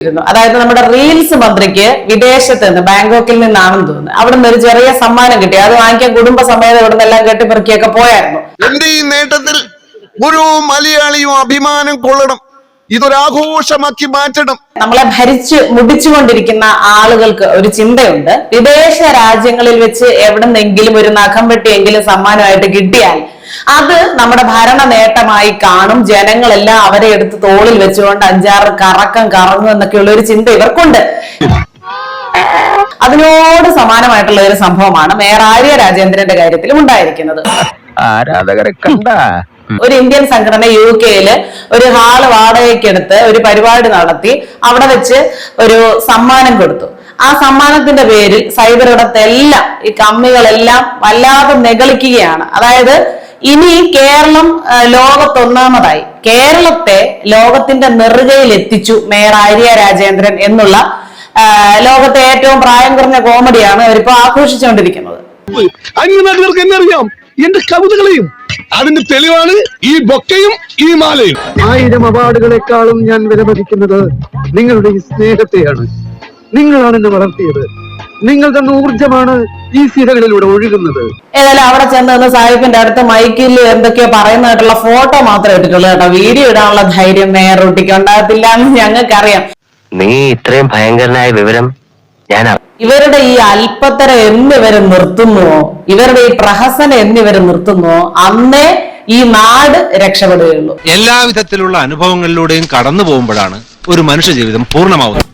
അതായത് നമ്മുടെ റീൽസ് മന്ത്രിക്ക് വിദേശത്ത് നിന്ന് ബാങ്കോക്കിൽ നിന്നാണെന്ന് തോന്നുന്നു അവിടെ നിന്ന് ഒരു ചെറിയ സമ്മാനം കിട്ടി. അത് വാങ്ങിക്കാൻ കുടുംബസമേതം ഇവിടെ നിന്നെല്ലാം കെട്ടിപ്പെറുക്കിയൊക്കെ പോയായിരുന്നു. എന്റെ ഈ നേട്ടത്തിൽ ഓരോ മലയാളിയും അഭിമാനം കൊള്ളണം, ഇതൊരാഘോഷമാക്കി മാറ്റണം. നമ്മളെ ഭരിച്ച് മുടിച്ചുകൊണ്ടിരിക്കുന്ന ആളുകൾക്ക് ഒരു ചിന്തയുണ്ട്, വിദേശ രാജ്യങ്ങളിൽ വെച്ച് എവിടെന്നെങ്കിലും ഒരു നഖം വെട്ടിയെങ്കിലും സമ്മാനമായിട്ട് കിട്ടിയാൽ അത് നമ്മുടെ ഭരണ നേട്ടമായി കാണും, ജനങ്ങളെല്ലാം അവരെ എടുത്ത് തോളിൽ വെച്ചുകൊണ്ട് 5-6 കറക്കം കറങ്ങും എന്നൊക്കെയുള്ള ഒരു ചിന്ത ഇവർക്കുണ്ട്. അതിനോട് സമാനമായിട്ടുള്ള ഒരു സംഭവമാണ് മേയർ ആര്യ രാജേന്ദ്രന്റെ കാര്യത്തിലും ഉണ്ടായിരിക്കുന്നത്. ആരാധകരെ കണ്ട ഒരു ഇന്ത്യൻ സംഘടന UK-യില് ഒരു ഹാള് വാടകയ്ക്കെടുത്ത് ഒരു പരിപാടി നടത്തി അവിടെ വെച്ച് ഒരു സമ്മാനം കൊടുത്തു. ആ സമ്മാനത്തിന്റെ പേരിൽ സൈബറിടത്തെല്ലാം ഈ കമ്മികളെല്ലാം വല്ലാതെ നെകളിക്കുകയാണ്. അതായത് ഇനി കേരളം ലോകത്തൊന്നാമതായി, കേരളത്തെ ലോകത്തിന്റെ നെറുകയിൽ എത്തിച്ചു മേയർ ആര്യ രാജേന്ദ്രൻ എന്നുള്ള ലോകത്തെ ഏറ്റവും പ്രായം കുറഞ്ഞ കോമഡിയാണ് അവരിപ്പോ ആഘോഷിച്ചുകൊണ്ടിരിക്കുന്നത്. അറിയാം എന്റെ കവിതകളെയും അതിന്റെ തെളിവാണ് ഈ ബൊക്കയും ഈ മാലയും. 1000 അവാർഡുകളെക്കാളും ഞാൻ വിലമതിക്കുന്നത് നിങ്ങളുടെ ഈ സ്നേഹത്തെയാണ്. നിങ്ങളാണ് എന്നെ വളർത്തിയത്. നിങ്ങൾ തന്ന ഊർജമാണ് ഈ സിരകളിലൂടെ ഒഴുകുന്നത്. ഏതായാലും അവിടെ ചെന്ന് സാഹിബിന്റെ അടുത്ത് മൈക്കിൽ എന്തൊക്കെയോ പറയുന്നതായിട്ടുള്ള ഫോട്ടോ മാത്രമേ ഇട്ടിട്ടുള്ളൂ കേട്ടോ. വീഡിയോ ഇടാനുള്ള ധൈര്യം മേയർ കുട്ടിക്ക് ഉണ്ടാകത്തില്ല എന്ന് ഞങ്ങൾക്കറിയാം. നീ ഇത്രയും ഭയങ്കരനായ വിവരം ഞാൻ ഇവരുടെ ഈ അല്പത്തരം എന്നിവരെ നിർത്തുന്നുവോ, ഇവരുടെ ഈ പ്രഹസനം എന്നിവരെ നിർത്തുന്നുവോ, അന്നേ ഈ നാട് രക്ഷപ്പെടുകയുള്ളൂ. എല്ലാവിധത്തിലുള്ള അനുഭവങ്ങളിലൂടെയും കടന്നു പോകുമ്പോഴാണ് ഒരു മനുഷ്യ ജീവിതം പൂർണ്ണമാവുന്നത്.